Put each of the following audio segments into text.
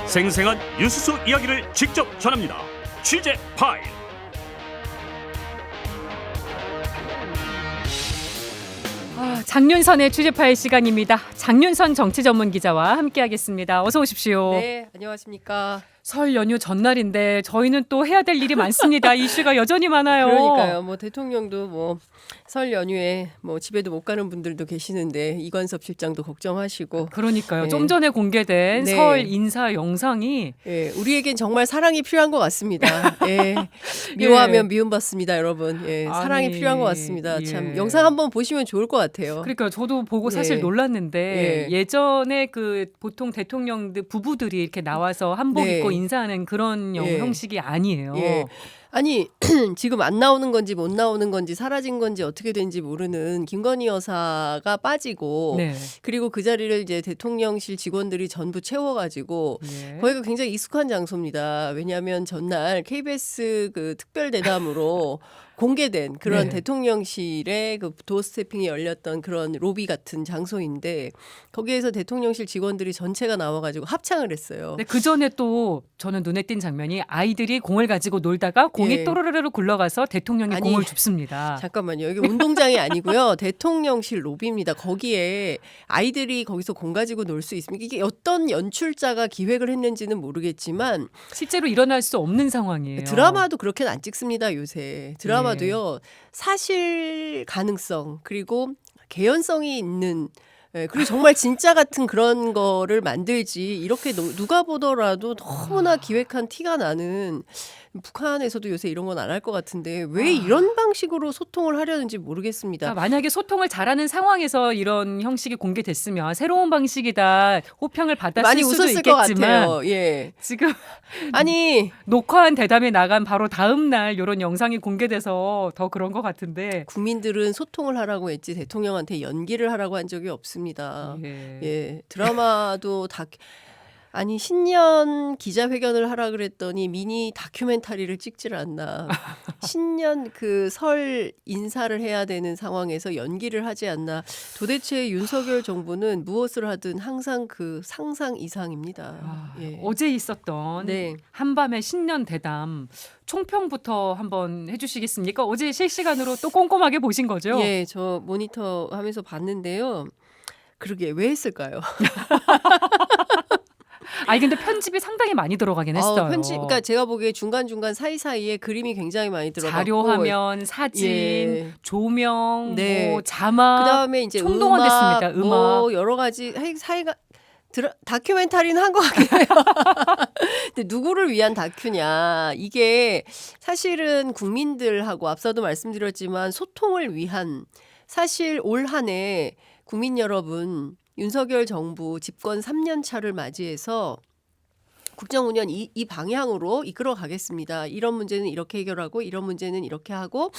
생생한 뉴스 속 이야기를 직접 전합니다. 취재 파일. 장윤선의 취재 파일 시간입니다. 장윤선 정치 전문 기자와 함께하겠습니다. 어서 오십시오. 네, 안녕하십니까. 설 연휴 전날인데 저희는 또 해야 될 일이 많습니다. 이슈가 여전히 많아요. 그러니까요. 뭐 대통령도 뭐 설 연휴에 뭐 집에도 못 가는 분들도 계시는데 이관섭 실장도 걱정하시고. 그러니까요. 네. 좀 전에 공개된 네. 설 인사 영상이 예, 우리에겐 정말 사랑이 필요한 것 같습니다. 예, 미워하면 미움받습니다, 여러분. 예, 사랑이 아니, 필요한 것 같습니다. 예. 참 영상 한번 보시면 좋을 것 같아요. 그러니까 저도 보고 사실 네. 놀랐는데 예. 예전에 그 보통 대통령들 부부들이 이렇게 나와서 한복 네. 입고 인사하는 그런 예. 형식이 아니에요. 예. 아니 지금 안 나오는 건지 못 나오는 건지 사라진 건지 어떻게 된지 모르는 김건희 여사가 빠지고 네. 그리고 그 자리를 이제 대통령실 직원들이 전부 채워가지고 예. 거기가 굉장히 익숙한 장소입니다. 왜냐하면 전날 KBS 그 특별 대담으로 공개된 그런 네. 대통령실의 그 도어 스태핑이 열렸던 그런 로비 같은 장소인데 거기에서 대통령실 직원들이 전체가 나와가지고 합창을 했어요. 근데 그 전에 또 저는 눈에 띈 장면이 아이들이 공을 가지고 놀다가 공이 예. 또르르르 굴러가서 대통령이 아니, 공을 줍습니다. 잠깐만요. 여기 운동장이 아니고요. 대통령실 로비입니다. 거기에 아이들이 거기서 공 가지고 놀 수 있습니까? 이게 어떤 연출자가 기획을 했는지는 모르겠지만 실제로 일어날 수 없는 상황이에요. 드라마도 그렇게는 안 찍습니다. 요새 드라마도요. 사실 가능성 그리고 개연성이 있는 그리고 정말 진짜 같은 그런 거를 만들지 이렇게 누가 보더라도 너무나 기획한 티가 나는 북한에서도 요새 이런 건 안 할 것 같은데 왜 이런 방식으로 소통을 하려는지 모르겠습니다. 그러니까 만약에 소통을 잘하는 상황에서 이런 형식이 공개됐으면 새로운 방식이다 호평을 받았을 많이 수도 웃었을 것 있겠지만 같아요. 예. 지금 아니 녹화한 대담에 나간 바로 다음 날 이런 영상이 공개돼서 더 그런 것 같은데 국민들은 소통을 하라고 했지 대통령한테 연기를 하라고 한 적이 없습니다. 예. 예, 드라마도 아니 신년 기자회견을 하라 그랬더니 미니 다큐멘터리를 찍질 않나. 신년 그 설 인사를 해야 되는 상황에서 연기를 하지 않나. 도대체 윤석열 정부는 무엇을 하든 항상 그 상상 이상입니다. 예. 어제 있었던 네. 한밤의 신년 대담 총평부터 한번 해주시겠습니까? 어제 실시간으로 또 꼼꼼하게 보신 거죠? 예, 저 모니터 하면서 봤는데요. 그러게 왜 했을까요? 아니 근데 편집이 상당히 많이 들어가긴 했어요. 그러니까 제가 보기에 중간중간 사이사이에 그림이 굉장히 많이 들어갔고 자료화면, 사진, 예. 조명, 네. 뭐 자막 그다음에 이제 총동원됐습니다. 음악. 뭐 여러 가지 사이가 다큐멘터리는 한 것 같긴 해요. 근데 누구를 위한 다큐냐. 이게 사실은 국민들하고 앞서도 말씀드렸지만 소통을 위한 사실 올 한 해 국민 여러분 윤석열 정부 집권 3년 차를 맞이해서 국정운영 이 방향으로 이끌어 가겠습니다. 이런 문제는 이렇게 해결하고 이런 문제는 이렇게 하고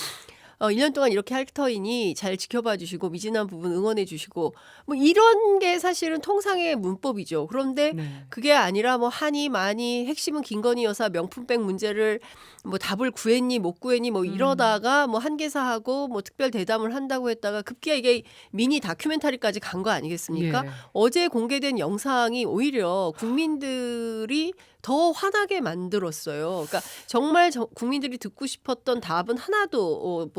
1년 동안 이렇게 할 터이니 잘 지켜봐 주시고 미진한 부분 응원해 주시고 뭐 이런 게 사실은 통상의 문법이죠. 그런데 네. 그게 아니라 뭐 하니 많이 핵심은 김건희 여사 명품백 문제를 뭐 답을 구했니 못 구했니 뭐 이러다가 뭐 한계사하고 뭐 특별 대담을 한다고 했다가 급기야 이게 미니 다큐멘터리까지 간 거 아니겠습니까? 예. 어제 공개된 영상이 오히려 국민들이 더 화나게 만들었어요. 그러니까 정말 국민들이 듣고 싶었던 답은 하나도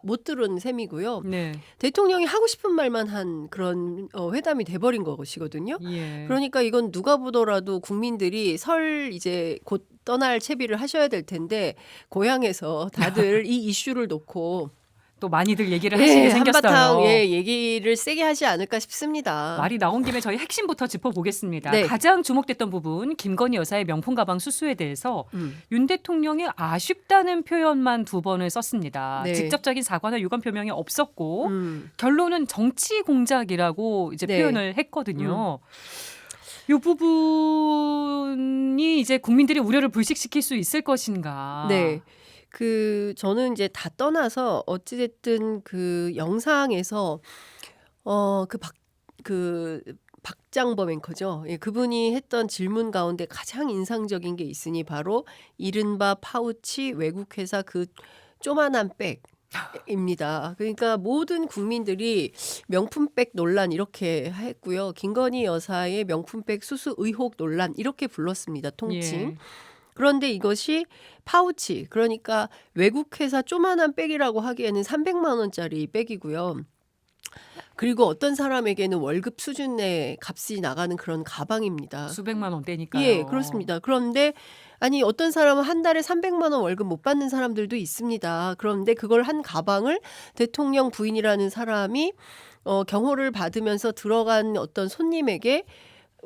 못 들은 셈이고요. 네. 대통령이 하고 싶은 말만 한 그런 회담이 돼버린 것이거든요. 예. 그러니까 이건 누가 보더라도 국민들이 설 이제 곧 떠날 채비를 하셔야 될 텐데 고향에서 다들 이 이슈를 놓고 또 많이들 얘기를 하시게 생겼어요. 한바탕 얘기를 세게 하지 않을까 싶습니다. 말이 나온 김에 저희 핵심부터 짚어보겠습니다. 네. 가장 주목됐던 부분 김건희 여사의 명품 가방 수수에 대해서 윤 대통령이 아쉽다는 표현만 2번을 썼습니다. 네. 직접적인 사과나 유감 표명이 없었고 음. 결론은 정치 공작이라고 이제 네. 표현을 했거든요. 이 부분이 이제 국민들의 우려를 불식시킬 수 있을 것인가? 네. 저는 이제 다 떠나서 어찌됐든 그 영상에서 박장범 앵커죠. 예, 그분이 했던 질문 가운데 가장 인상적인 게 있으니 바로 이른바 파우치 외국 회사 그 조만한 백 입니다. 그러니까 모든 국민들이 명품백 논란 이렇게 했고요. 김건희 여사의 명품백 수수 의혹 논란 이렇게 불렀습니다. 통칭. 예. 그런데 이것이 파우치, 그러니까 외국 회사 조만한 백이라고 하기에는 300만 원짜리 백이고요. 그리고 어떤 사람에게는 월급 수준의 값이 나가는 그런 가방입니다. 수백만 원대니까요. 예, 그렇습니다. 그런데 아니 어떤 사람은 한 달에 300만 원 월급 못 받는 사람들도 있습니다. 그런데 그걸 한 가방을 대통령 부인이라는 사람이 경호를 받으면서 들어간 어떤 손님에게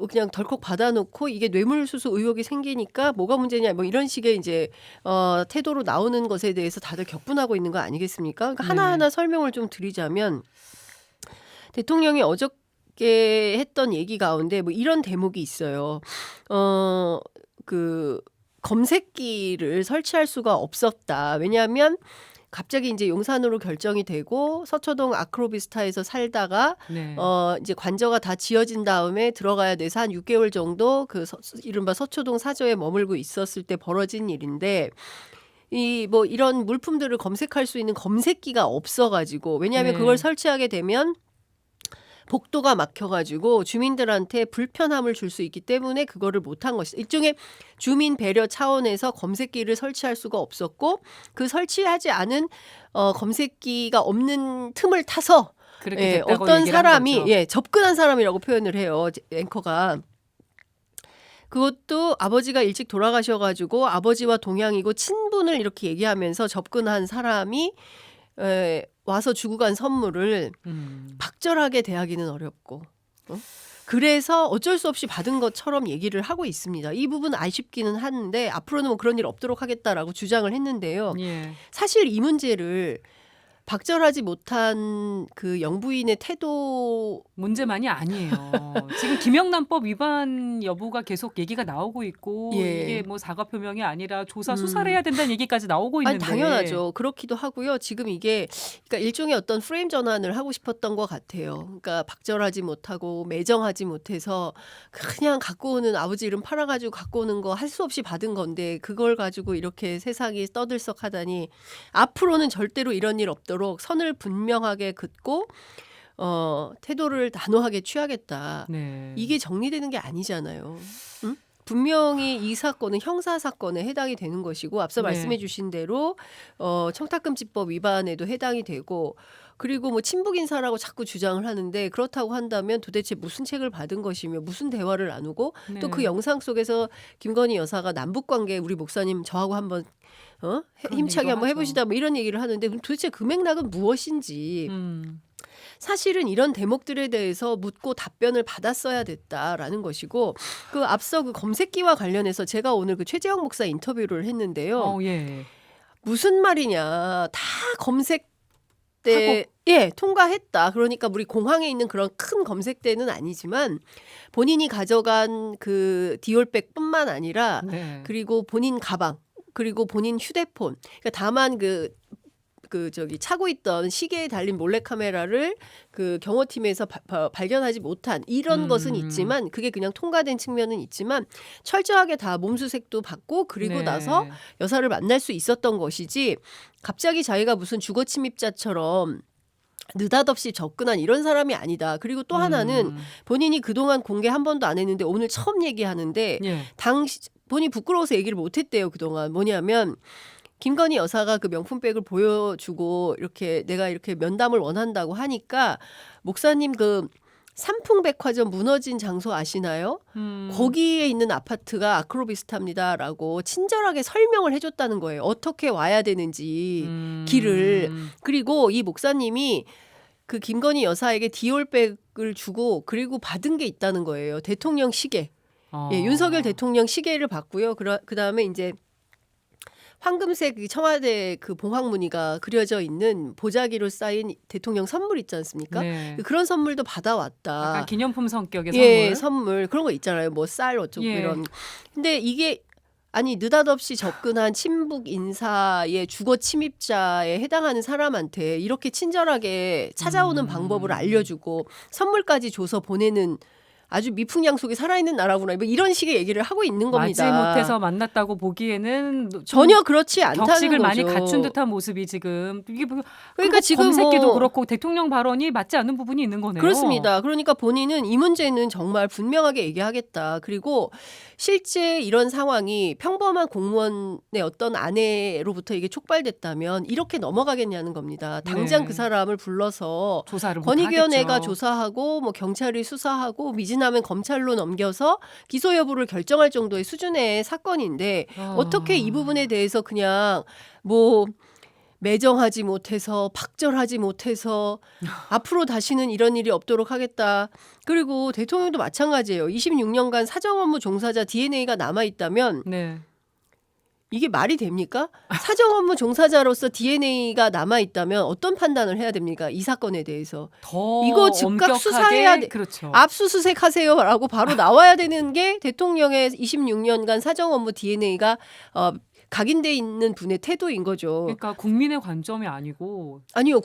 그냥 덜컥 받아놓고 이게 뇌물수수 의혹이 생기니까 뭐가 문제냐 뭐 이런 식의 이제 태도로 나오는 것에 대해서 다들 격분하고 있는 거 아니겠습니까? 그러니까 네. 하나하나 설명을 좀 드리자면 대통령이 어저께 했던 얘기 가운데 뭐 이런 대목이 있어요. 그 검색기를 설치할 수가 없었다. 왜냐하면 갑자기 이제 용산으로 결정이 되고 서초동 아크로비스타에서 살다가 네. 이제 관저가 다 지어진 다음에 들어가야 돼서 한 6개월 정도 그 이른바 서초동 사저에 머물고 있었을 때 벌어진 일인데 이 뭐 이런 물품들을 검색할 수 있는 검색기가 없어가지고 왜냐하면 네. 그걸 설치하게 되면 복도가 막혀가지고 주민들한테 불편함을 줄 수 있기 때문에 그거를 못한 것이다. 일종의 주민 배려 차원에서 검색기를 설치할 수가 없었고 그 설치하지 않은 검색기가 없는 틈을 타서 그렇게 됐다고 어떤 얘기를 한 사람이 거죠. 접근한 사람이라고 표현을 해요. 앵커가. 그것도 아버지가 일찍 돌아가셔가지고 아버지와 동양이고 친분을 이렇게 얘기하면서 접근한 사람이 와서 주고 간 선물을 박절하게 대하기는 어렵고 그래서 어쩔 수 없이 받은 것처럼 얘기를 하고 있습니다. 이 부분 아쉽기는 한데 앞으로는 뭐 그런 일 없도록 하겠다라고 주장을 했는데요. 예. 사실 이 문제를 박절하지 못한 그 영부인의 태도 문제만이 아니에요. 지금 김영란법 위반 여부가 계속 얘기가 나오고 있고 예. 이게 뭐 사과 표명이 아니라 조사 수사를 해야 된다는 얘기까지 나오고 아니 있는데 당연하죠. 그렇기도 하고요. 지금 이게 그러니까 일종의 어떤 프레임 전환을 하고 싶었던 것 같아요. 그러니까 박절하지 못하고 매정하지 못해서 그냥 갖고 오는 아버지 이름 팔아가지고 갖고 오는 거 할 수 없이 받은 건데 그걸 가지고 이렇게 세상이 떠들썩하다니 앞으로는 절대로 이런 일 없도록 선을 분명하게 긋고 태도를 단호하게 취하겠다. 네. 이게 정리되는 게 아니잖아요. 응? 분명히 이 사건은 형사 사건에 해당이 되는 것이고 앞서 네. 말씀해 주신 대로 청탁금지법 위반에도 해당이 되고 그리고 뭐 친북 인사라고 자꾸 주장을 하는데 그렇다고 한다면 도대체 무슨 책을 받은 것이며 무슨 대화를 나누고 네. 또 그 영상 속에서 김건희 여사가 남북 관계 우리 목사님 저하고 한번 그런 힘차게 얘기도 한번 하죠. 해보시다 뭐 이런 얘기를 하는데 그럼 도대체 그 맥락은 무엇인지 사실은 이런 대목들에 대해서 묻고 답변을 받았어야 됐다라는 것이고 그 앞서 그 검색기와 관련해서 제가 오늘 그 최재형 목사 인터뷰를 했는데요. 예. 무슨 말이냐 다 검색대 예 통과했다. 그러니까 우리 공항에 있는 그런 큰 검색대는 아니지만 본인이 가져간 그 디올백뿐만 아니라 네. 그리고 본인 가방 그리고 본인 휴대폰 그러니까 다만 저기 차고 있던 시계에 달린 몰래카메라를 그 경호팀에서 발견하지 못한 이런 것은 있지만 그게 그냥 통과된 측면은 있지만 철저하게 다 몸수색도 받고 그리고 네. 나서 여사를 만날 수 있었던 것이지 갑자기 자기가 무슨 주거 침입자처럼 느닷없이 접근한 이런 사람이 아니다. 그리고 또 하나는 본인이 그동안 공개 한 번도 안 했는데 오늘 처음 얘기하는데 예. 본인이 부끄러워서 얘기를 못했대요. 그동안 뭐냐면 김건희 여사가 그 명품백을 보여주고 이렇게 내가 이렇게 면담을 원한다고 하니까 목사님 그 삼풍백화점 무너진 장소 아시나요? 거기에 있는 아파트가 아크로비스타입니다라고 친절하게 설명을 해줬다는 거예요. 어떻게 와야 되는지 길을. 그리고 이 목사님이 그 김건희 여사에게 디올백을 주고 그리고 받은 게 있다는 거예요. 대통령 시계. 예, 윤석열 대통령 시계를 받고요. 그다음에 이제 황금색 청와대 그 봉황 무늬가 그려져 있는 보자기로 쌓인 대통령 선물 있지 않습니까? 네. 그런 선물도 받아왔다. 약간 기념품 성격의 예, 선물. 선물 그런 거 있잖아요. 뭐 쌀 어쩌고 예. 이런. 근데 이게 아니 느닷없이 접근한 친북 인사의 주거 침입자에 해당하는 사람한테 이렇게 친절하게 찾아오는 방법을 알려주고 선물까지 줘서 보내는 아주 미풍양속에 살아있는 나라구나. 뭐 이런 식의 얘기를 하고 있는 겁니다. 마지못해서 만났다고 보기에는 좀 전혀 그렇지 않다는 격식을 거죠. 많이 갖춘 듯한 모습이 지금 이게 그러니까 지금 검색기도 뭐 그렇고 대통령 발언이 맞지 않는 부분이 있는 거네요. 그렇습니다. 그러니까 본인은 이 문제는 정말 분명하게 얘기하겠다. 그리고 실제 이런 상황이 평범한 공무원의 어떤 아내로부터 이게 촉발됐다면 이렇게 넘어가겠냐는 겁니다. 당장 네. 그 사람을 불러서 조사를 권익위원회가 하겠죠. 조사하고 뭐 경찰이 수사하고 미진하면 검찰로 넘겨서 기소 여부를 결정할 정도의 수준의 사건인데 어떻게 이 부분에 대해서 그냥 뭐 매정하지 못해서 박절하지 못해서 앞으로 다시는 이런 일이 없도록 하겠다. 그리고 대통령도 마찬가지예요. 26년간 사정업무 종사자 DNA가 남아있다면 네. 이게 말이 됩니까? 사정업무 종사자로서 DNA가 남아있다면 어떤 판단을 해야 됩니까? 이 사건에 대해서. 더 이거 즉각 엄격하게, 수사해야 돼. 그렇죠. 압수수색 하세요라고 바로 나와야 되는 게 대통령의 26년간 사정업무 DNA가 각인돼 있는 분의 태도인 거죠. 그러니까 국민의 관점이 아니고 아니요,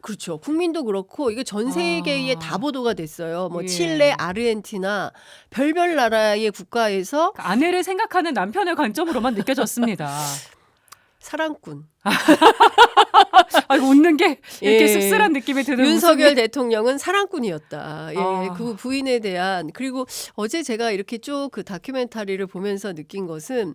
그렇죠. 국민도 그렇고 이게 전 세계에 다 보도가 됐어요. 뭐 예. 칠레, 아르헨티나 별별 나라의 국가에서 아내를 생각하는 남편의 관점으로만 느껴졌습니다. 사랑꾼 웃는 게 이렇게 예. 씁쓸한 느낌이 드는 윤석열 웃음이. 대통령은 사랑꾼이었다. 예, 아. 그 부인에 대한 그리고 어제 제가 이렇게 쭉 그 다큐멘터리를 보면서 느낀 것은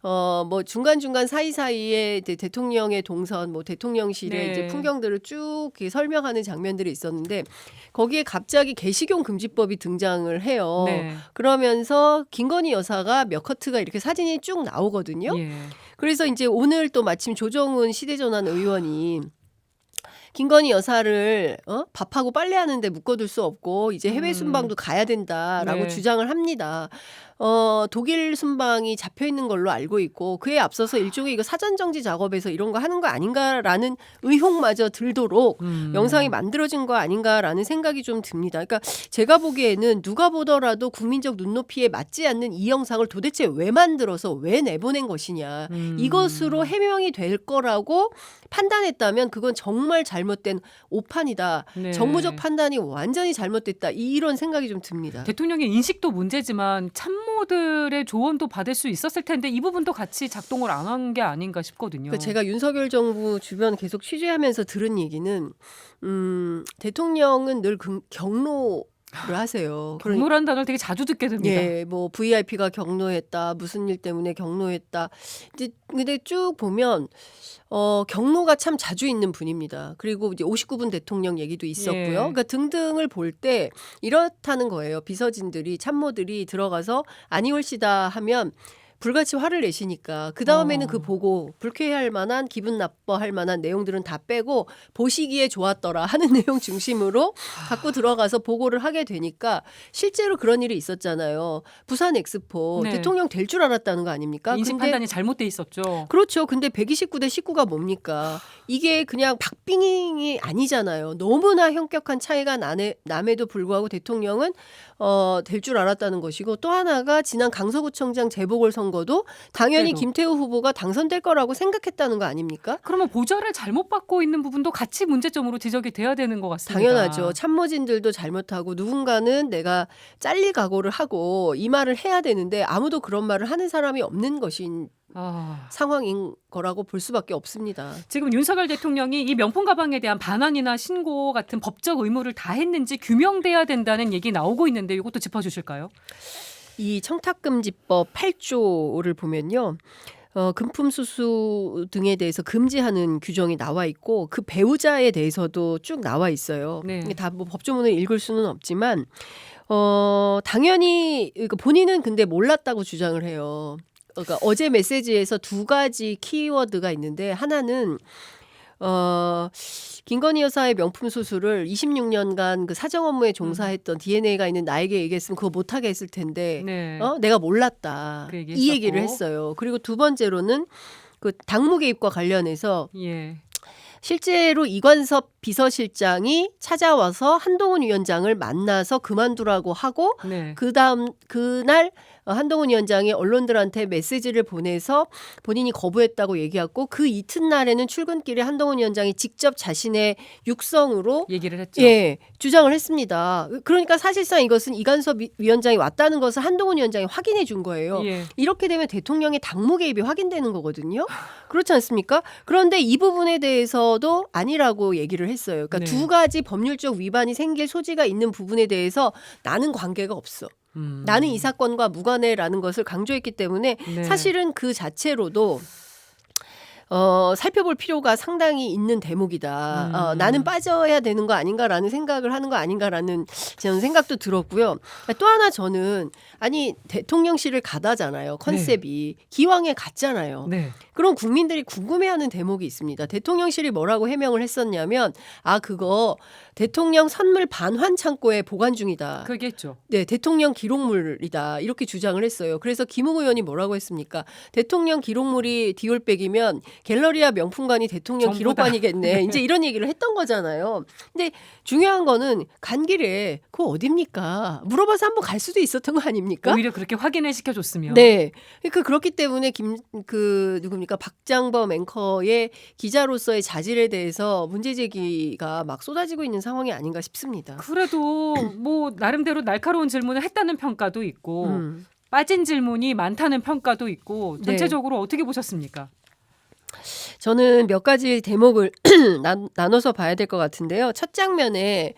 뭐 중간중간 사이사이에 이제 대통령의 동선, 뭐 대통령실의 네. 이제 풍경들을 쭉 이렇게 설명하는 장면들이 있었는데 거기에 갑자기 개식용 금지법이 등장을 해요. 네. 그러면서 김건희 여사가 몇 커트가 이렇게 사진이 쭉 나오거든요. 예. 그래서 이제 오늘 또 마침 조정훈 시대전환 의원이 김건희 여사를 밥하고 빨래하는데 묶어둘 수 없고 이제 해외 순방도 가야 된다라고 네. 주장을 합니다. 독일 순방이 잡혀 있는 걸로 알고 있고 그에 앞서서 일종의 이거 사전 정지 작업에서 이런 거 하는 거 아닌가라는 의혹마저 들도록 영상이 만들어진 거 아닌가라는 생각이 좀 듭니다. 그러니까 제가 보기에는 누가 보더라도 국민적 눈높이에 맞지 않는 이 영상을 도대체 왜 만들어서 왜 내보낸 것이냐. 이것으로 해명이 될 거라고 판단했다면 그건 정말 잘못된 오판이다. 네. 정무적 판단이 완전히 잘못됐다. 이런 생각이 좀 듭니다. 대통령의 인식도 문제지만 참모들의 조언도 받을 수 있었을 텐데 이 부분도 같이 작동을 안 한 게 아닌가 싶거든요. 그러니까 제가 윤석열 정부 주변 계속 취재하면서 들은 얘기는 대통령은 늘 경로를 하세요. 경로란 단어를 되게 자주 듣게 됩니다. 예, 뭐 VIP가 경로했다, 무슨 일 때문에 경로했다. 이제 근데 쭉 보면 경로가 참 자주 있는 분입니다. 그리고 이제 59분 대통령 얘기도 있었고요. 예. 그러니까 등등을 볼 때 이렇다는 거예요. 비서진들이 참모들이 들어가서 아니올시다 하면 불같이 화를 내시니까 그 다음에는 그 보고 불쾌할 만한 기분 나빠할 만한 내용들은 다 빼고 보시기에 좋았더라 하는 내용 중심으로 갖고 들어가서 보고를 하게 되니까 실제로 그런 일이 있었잖아요. 부산 엑스포 네. 대통령 될 줄 알았다는 거 아닙니까? 인식 근데 판단이 잘못돼 있었죠. 그렇죠. 근데 129대 19가 뭡니까? 이게 그냥 박빙이 아니잖아요. 너무나 현격한 차이가 남에도 불구하고 대통령은 될 줄 알았다는 것이고 또 하나가 지난 강서구청장 재보궐선거도 당연히 그때도. 김태우 후보가 당선될 거라고 생각했다는 거 아닙니까? 그러면 보좌를 잘못 받고 있는 부분도 같이 문제점으로 지적이 돼야 되는 것 같습니다. 당연하죠. 참모진들도 잘못하고 누군가는 내가 잘릴 각오를 하고 이 말을 해야 되는데 아무도 그런 말을 하는 사람이 없는 것인 상황인 거라고 볼 수밖에 없습니다. 지금 윤석열 대통령이 이 명품 가방에 대한 반환이나 신고 같은 법적 의무를 다 했는지 규명돼야 된다는 얘기 나오고 있는데 이것도 짚어주실까요? 이 청탁금지법 8조를 보면요. 금품 수수 등에 대해서 금지하는 규정이 나와 있고 그 배우자에 대해서도 쭉 나와 있어요. 네. 이게 다 뭐 법조문을 읽을 수는 없지만 당연히 본인은 근데 몰랐다고 주장을 해요. 그러니까 어제 메시지에서 두 가지 키워드가 있는데 하나는 김건희 여사의 명품 수수를 26년간 그 사정 업무에 종사했던 DNA가 있는 나에게 얘기했으면 그거 못하게 했을 텐데 네. 내가 몰랐다. 그 이 얘기했었고. 얘기를 했어요. 그리고 두 번째로는 그 당무 개입과 관련해서 예. 실제로 이관섭 비서실장이 찾아와서 한동훈 위원장을 만나서 그만두라고 하고 네. 그날 한동훈 위원장이 언론들한테 메시지를 보내서 본인이 거부했다고 얘기했고 그 이튿날에는 출근길에 한동훈 위원장이 직접 자신의 육성으로 얘기를 했죠. 예, 주장을 했습니다. 그러니까 사실상 이것은 이간섭 위원장이 왔다는 것을 한동훈 위원장이 확인해 준 거예요. 예. 이렇게 되면 대통령의 당무 개입이 확인되는 거거든요. 그렇지 않습니까? 그런데 이 부분에 대해서도 아니라고 얘기를 했어요. 그러니까 네. 두 가지 법률적 위반이 생길 소지가 있는 부분에 대해서 나는 관계가 없어. 나는 이 사건과 무관해라는 것을 강조했기 때문에 네. 사실은 그 자체로도 살펴볼 필요가 상당히 있는 대목이다. 나는 빠져야 되는 거 아닌가라는 생각을 하는 거 아닌가라는 저는 생각도 들었고요. 또 하나 저는 아니 대통령실을 가다잖아요. 컨셉이 기왕에 갔잖아요. 네. 그럼 국민들이 궁금해하는 대목이 있습니다. 대통령실이 뭐라고 해명을 했었냐면 그거 대통령 선물 반환 창고에 보관 중이다. 그겠죠. 네, 대통령 기록물이다. 이렇게 주장을 했어요. 그래서 김웅 의원이 뭐라고 했습니까? 대통령 기록물이 디올백이면 갤러리아 명품관이 대통령 전부 기록관이겠네. 다. 이제 이런 얘기를 했던 거잖아요. 근데 중요한 거는 간 길에 그거 어딥니까? 물어봐서 한번 갈 수도 있었던 거 아닙니까? 오히려 그렇게 확인을 시켜줬으면. 네. 그러니까 그렇기 때문에 누굽니까? 박장범 앵커의 기자로서의 자질에 대해서 문제 제기가 막 쏟아지고 있는 상황이 아닌가 싶습니다. 그래도 뭐 나름대로 날카로운 질문을 했다는 평가도 있고 빠진 질문이 많다는 평가도 있고 전체적으로 어떻게 보셨습니까? 저는 몇 가지 대목을 나눠서 봐야 될 것 같은데요. 첫 장면에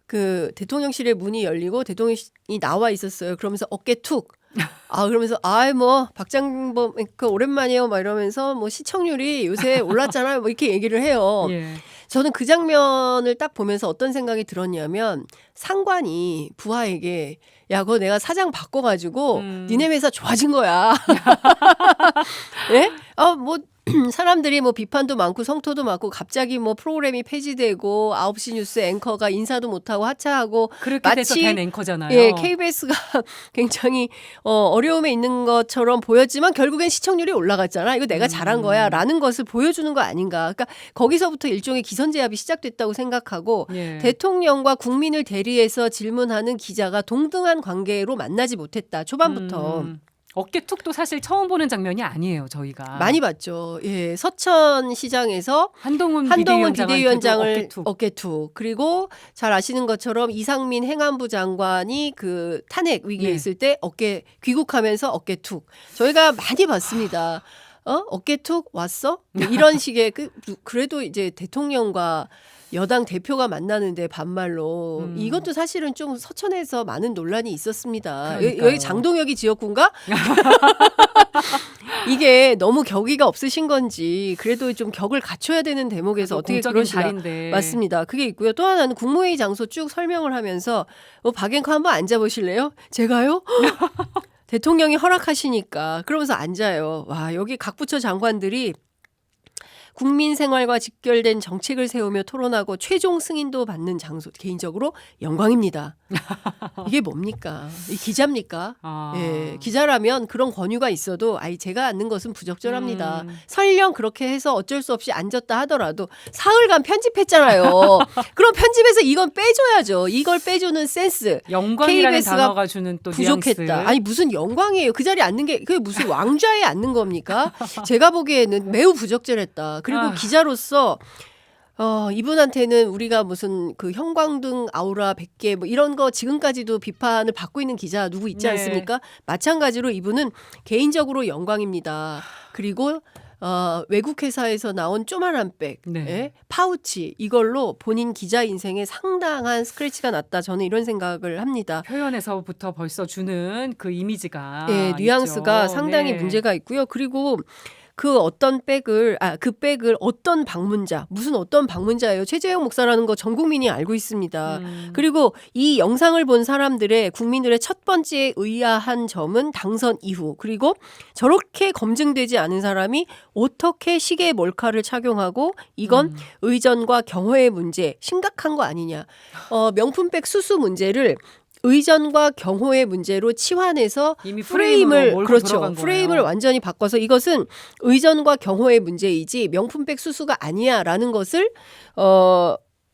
그 대통령실의 문이 열리고 대통령이 나와 있었어요. 그러면서 어깨 툭. 그러면서 뭐 박장범 그 오랜만이에요. 막 이러면서 뭐 시청률이 요새 올랐잖아요. 뭐 이렇게 얘기를 해요. 예. 저는 그 장면을 딱 보면서 어떤 생각이 들었냐면 상관이 부하에게 야, 그거 내가 사장 바꿔가지고 니네 회사 좋아진 거야. 예? 뭐 사람들이 뭐 비판도 많고 성토도 많고 갑자기 뭐 프로그램이 폐지되고 9시 뉴스 앵커가 인사도 못하고 하차하고 그렇게 돼서 된 앵커잖아요. 예, KBS가 굉장히 어려움에 있는 것처럼 보였지만 결국엔 시청률이 올라갔잖아. 이거 내가 잘한 거야 라는 것을 보여주는 거 아닌가. 그러니까 거기서부터 일종의 기선제압이 시작됐다고 생각하고 예. 대통령과 국민을 대리해서 질문하는 기자가 동등한 관계로 만나지 못했다. 초반부터. 어깨 툭도 사실 처음 보는 장면이 아니에요, 저희가. 많이 봤죠. 예, 서천시장에서 한동훈 비대위원장을 어깨 어깨툭. 그리고 잘 아시는 것처럼 이상민 행안부 장관이 그 탄핵 위기에 네. 있을 때 어깨 귀국하면서 어깨툭. 저희가 많이 봤습니다. 어깨툭 왔어? 뭐 이런 식의 그래도 이제 대통령과 여당 대표가 만나는데 반말로 이것도 사실은 좀 서천에서 많은 논란이 있었습니다. 그러니까요. 여기 장동혁이 지역구인가? 이게 너무 격의가 없으신 건지 그래도 좀 격을 갖춰야 되는 대목에서 어떻게 공적인 그러시나. 자리인데. 맞습니다. 그게 있고요. 또 하나는 국무회의 장소 쭉 설명을 하면서 박 앵커 한번 앉아보실래요? 제가요? 대통령이 허락하시니까 그러면서 앉아요. 와, 여기 각 부처 장관들이 국민 생활과 직결된 정책을 세우며 토론하고 최종 승인도 받는 장소 개인적으로 영광입니다. 이게 뭡니까? 이 기자입니까? 예, 기자라면 그런 권유가 있어도 제가 앉는 것은 부적절합니다. 설령 그렇게 해서 어쩔 수 없이 앉았다 하더라도 사흘간 편집했잖아요. 그럼 편집해서 이건 빼줘야죠. 이걸 빼주는 센스. 영광이라는 KBS가 단어가 주는 또 부족했다. 뉘앙스. 아니 무슨 영광이에요. 그 자리에 앉는 게 그게 무슨 왕좌에 앉는 겁니까? 제가 보기에는 매우 부적절했다. 그리고 기자로서 이분한테는 우리가 무슨 그 형광등 아우라 100개 뭐 이런 거 지금까지도 비판을 받고 있는 기자 누구 있지 네. 않습니까? 마찬가지로 이분은 개인적으로 영광입니다. 그리고 외국 회사에서 나온 쪼만한 백, 네. 파우치 이걸로 본인 기자 인생에 상당한 스크래치가 났다. 저는 이런 생각을 합니다. 표현에서부터 벌써 주는 그 이미지가 예, 뉘앙스가 있죠. 상당히 네. 문제가 있고요. 그리고 그 어떤 백을 그 백을 어떤 방문자 무슨 어떤 방문자예요. 최재형 목사라는 거 전 국민이 알고 있습니다. 그리고 이 영상을 본 사람들의 국민들의 첫 번째 의아한 점은 당선 이후 그리고 저렇게 검증되지 않은 사람이 어떻게 시계 몰카를 착용하고 이건 의전과 경호의 문제 심각한 거 아니냐. 명품백 수수 문제를 의전과 경호의 문제로 치환해서 이미 프레임을 몰고 그렇죠. 들어간 프레임을 거예요. 완전히 바꿔서 이것은 의전과 경호의 문제이지 명품백 수수가 아니야라는 것을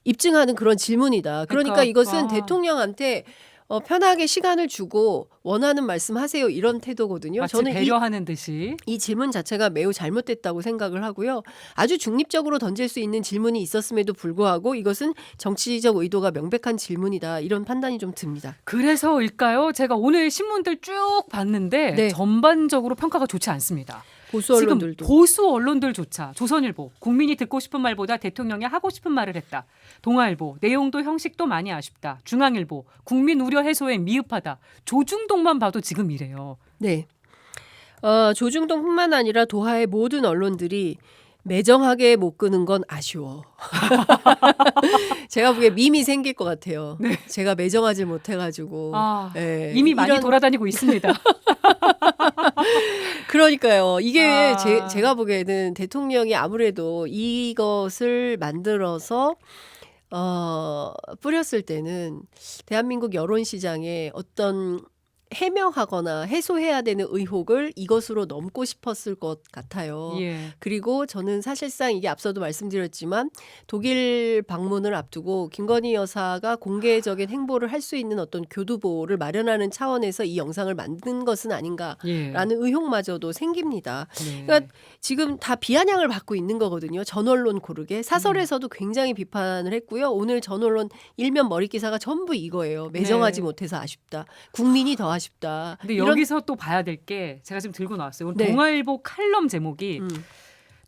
입증하는 그런 질문이다. 그러니까 이것은 대통령한테 편하게 시간을 주고 원하는 말씀하세요 이런 태도거든요. 마치 저는 배려하는 듯이. 이 질문 자체가 매우 잘못됐다고 생각을 하고요. 아주 중립적으로 던질 수 있는 질문이 있었음에도 불구하고 이것은 정치적 의도가 명백한 질문이다. 이런 판단이 좀 듭니다. 그래서일까요? 제가 오늘 신문들 쭉 봤는데 네. 전반적으로 평가가 좋지 않습니다. 보수 언론들도. 지금 보수 언론들조차 조선일보 국민이 듣고 싶은 말보다 대통령이 하고 싶은 말을 했다. 동아일보 내용도 형식도 많이 아쉽다. 중앙일보 국민 우려 해소에 미흡하다. 조중동만 봐도 지금 이래요. 네. 조중동뿐만 아니라 도하의 모든 언론들이 매정하게 못 끄는 건 아쉬워. 제가 보기에 밈이 생길 것 같아요. 네. 제가 매정하지 못해가지고. 아, 예, 이미 많이 이런- 돌아다니고 있습니다. 그러니까요. 이게 아. 제가 보기에는 대통령이 아무래도 이것을 만들어서 뿌렸을 때는 대한민국 여론시장에 어떤 해명하거나 해소해야 되는 의혹을 이것으로 넘고 싶었을 것 같아요. 예. 그리고 저는 사실상 이게 앞서도 말씀드렸지만 독일 방문을 앞두고 김건희 여사가 공개적인 행보를 할 수 있는 어떤 교두보를 마련하는 차원에서 이 영상을 만든 것은 아닌가라는 예. 의혹마저도 생깁니다. 네. 그러니까 지금 다 비아냥을 받고 있는 거거든요. 전언론 고르게. 사설에서도 굉장히 비판을 했고요. 오늘 전언론 일면 머리 기사가 전부 이거예요. 매정하지 네. 못해서 아쉽다. 국민이 더 아쉽다. 근데 이런- 여기서 또 봐야 될 게 제가 지금 들고 나왔어요. 오늘 네. 동아일보 칼럼 제목이 음.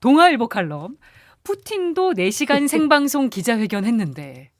동아일보 칼럼 푸틴도 4시간 생방송 기자회견 했는데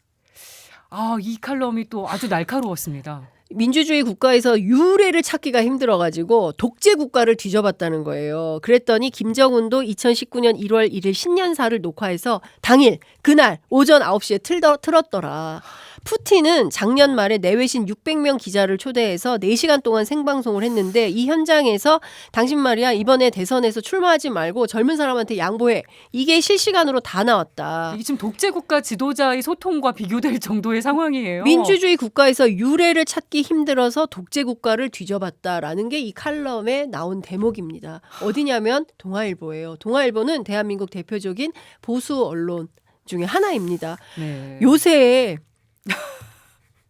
이 칼럼이 또 아주 날카로웠습니다. 민주주의 국가에서 유례를 찾기가 힘들어가지고 독재 국가를 뒤져봤다는 거예요. 그랬더니 김정은도 2019년 1월 1일 신년사를 녹화해서 당일 그날 오전 9시에 틀었더라. 푸틴은 작년 말에 내외신 600명 기자를 초대해서 4시간 동안 생방송을 했는데 이 현장에서 당신 말이야 이번에 대선에서 출마하지 말고 젊은 사람한테 양보해. 이게 실시간으로 다 나왔다. 이게 지금 독재 국가 지도자의 소통과 비교될 정도의 상황이에요. 민주주의 국가에서 유례를 찾기 힘들어서 독재 국가를 뒤져봤다라는 게 이 칼럼에 나온 대목입니다. 어디냐면 동아일보예요. 동아일보는 대한민국 대표적인 보수 언론 중에 하나입니다. 네. 요새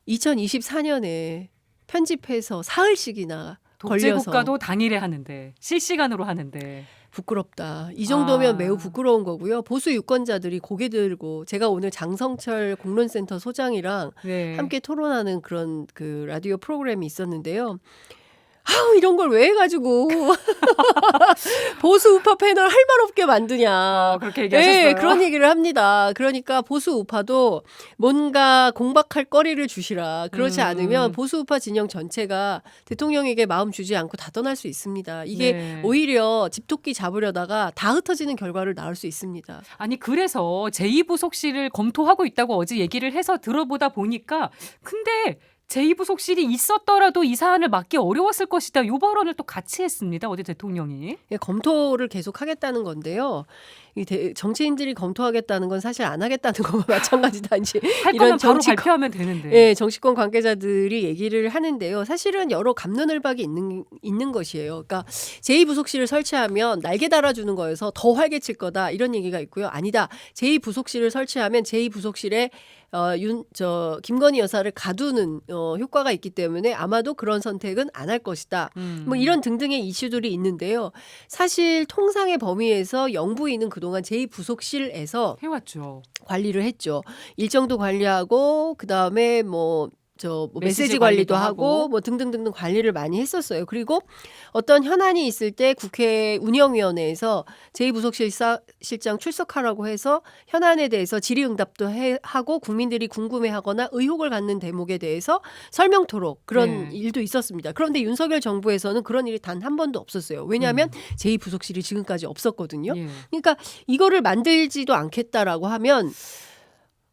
2024년에 편집해서 사흘씩이나 독재 걸려서 국가도 당일에 하는데 실시간으로 하는데 부끄럽다. 이 정도면 아. 매우 부끄러운 거고요. 보수 유권자들이 고개 들고 제가 오늘 장성철 공론센터 소장이랑 네. 함께 토론하는 그런 그 라디오 프로그램이 있었는데요. 아우 이런 걸 왜 해가지고 보수 우파 패널 할 말 없게 만드냐. 그렇게 얘기하셨어요. 네, 그런 얘기를 합니다. 그러니까 보수 우파도 뭔가 공박할 거리를 주시라. 그렇지 않으면 보수 우파 진영 전체가 대통령에게 마음 주지 않고 다 떠날 수 있습니다. 이게 네. 오히려 집토끼 잡으려다가 다 흩어지는 결과를 낳을 수 있습니다. 아니 그래서 제2부속실을 검토하고 있다고 어제 얘기를 해서 들어보다 보니까 근데 제2부속실이 있었더라도 이 사안을 막기 어려웠을 것이다. 이 발언을 또 같이 했습니다. 어제 대통령이. 예, 검토를 계속 하겠다는 건데요. 정치인들이 검토하겠다는 건 사실 안 하겠다는 거와 마찬가지다. 이제 할 이런 거면 바로 정치권- 발표하면 되는데. 예, 정치권 관계자들이 얘기를 하는데요. 사실은 여러 갑론을박이 있는 것이에요. 그러니까 제2부속실을 설치하면 날개 달아주는 거여서 더 활개칠 거다 이런 얘기가 있고요. 아니다. 제2부속실을 설치하면 제2부속실에 김건희 여사를 가두는 효과가 있기 때문에 아마도 그런 선택은 안 할 것이다. 뭐 이런 등등의 이슈들이 있는데요. 사실 통상의 범위에서 영부인은 그동안 제2부속실에서 해왔죠. 관리를 했죠. 일정도 관리하고 그다음에 메시지 관리도 하고 뭐 등등등등 관리를 많이 했었어요. 그리고 어떤 현안이 있을 때 국회 운영위원회에서 제2부속실장 출석하라고 해서 현안에 대해서 질의응답도 하고 국민들이 궁금해하거나 의혹을 갖는 대목에 대해서 설명토록 그런 네. 일도 있었습니다. 그런데 윤석열 정부에서는 그런 일이 단 한 번도 없었어요. 왜냐하면 제2부속실이 지금까지 없었거든요. 예. 그러니까 이거를 만들지도 않겠다라고 하면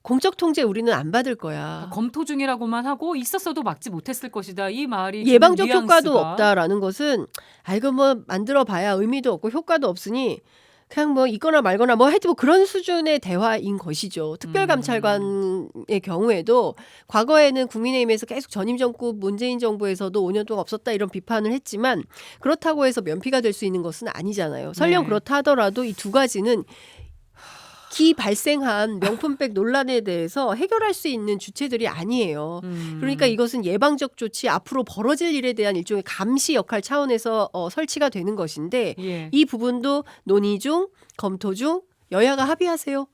공적 통제 우리는 안 받을 거야. 검토 중이라고만 하고 있었어도 막지 못했을 것이다. 이 말이 지금 예방적 효과도 뉘앙스가. 없다라는 것은 이거 뭐 만들어 봐야 의미도 없고 효과도 없으니 그냥 뭐 있거나 말거나 뭐 하여튼 뭐 그런 수준의 대화인 것이죠. 특별감찰관의 경우에도 과거에는 국민의힘에서 계속 전임 정부 문재인 정부에서도 5년 동안 없었다 이런 비판을 했지만 그렇다고 해서 면피가 될 수 있는 것은 아니잖아요. 설령 네. 그렇다 하더라도 이 두 가지는 기 발생한 명품백 논란에 대해서 해결할 수 있는 주체들이 아니에요. 그러니까 이것은 예방적 조치, 앞으로 벌어질 일에 대한 일종의 감시 역할 차원에서 설치가 되는 것인데 예. 이 부분도 논의 중, 검토 중, 여야가 합의하세요.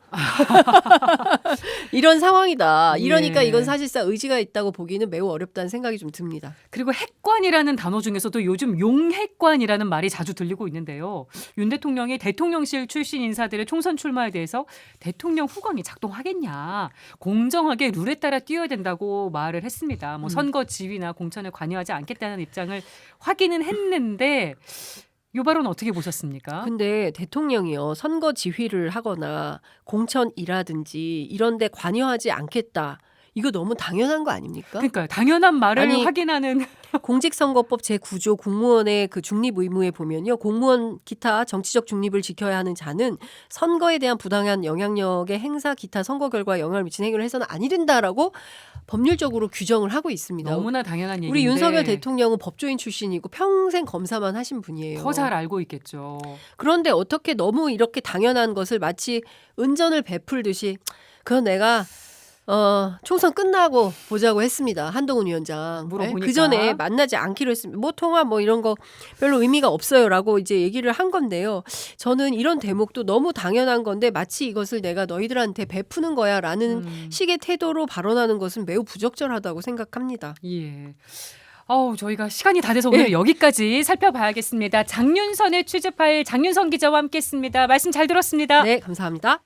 이런 상황이다. 이러니까 예. 이건 사실상 의지가 있다고 보기는 매우 어렵다는 생각이 좀 듭니다. 그리고 핵관이라는 단어 중에서도 요즘 용핵관이라는 말이 자주 들리고 있는데요. 윤 대통령이 대통령실 출신 인사들의 총선 출마에 대해서 대통령 후광이 작동하겠냐, 공정하게 룰에 따라 뛰어야 된다고 말을 했습니다. 뭐 선거 지휘나 공천에 관여하지 않겠다는 입장을 확인은 했는데 이 발언 어떻게 보셨습니까? 근데 대통령이요, 선거 지휘를 하거나 공천이라든지 이런 데 관여하지 않겠다. 이거 너무 당연한 거 아닙니까? 그러니까 당연한 말을 아니, 확인하는 공직선거법 제9조 공무원의 그 중립 의무에 보면요. 공무원 기타 정치적 중립을 지켜야 하는 자는 선거에 대한 부당한 영향력의 행사 기타 선거 결과에 영향을 미치는 행위를 해서는 아니 된다라고 법률적으로 규정을 하고 있습니다. 너무나 당연한 얘기인데 우리 윤석열 대통령은 법조인 출신이고 평생 검사만 하신 분이에요. 더 잘 알고 있겠죠. 그런데 어떻게 너무 이렇게 당연한 것을 마치 은전을 베풀듯이 그건 내가 총선 끝나고 보자고 했습니다. 한동훈 위원장. 물어보니까. 그 전에 만나지 않기로 했습니다. 뭐 통화 뭐 이런 거 별로 의미가 없어요라고 이제 얘기를 한 건데요. 저는 이런 대목도 너무 당연한 건데 마치 이것을 내가 너희들한테 베푸는 거야라는 식의 태도로 발언하는 것은 매우 부적절하다고 생각합니다. 예. 저희가 시간이 다 돼서 오늘 여기까지 살펴봐야겠습니다. 장윤선의 취재 파일 장윤선 기자와 함께했습니다. 말씀 잘 들었습니다. 네, 감사합니다.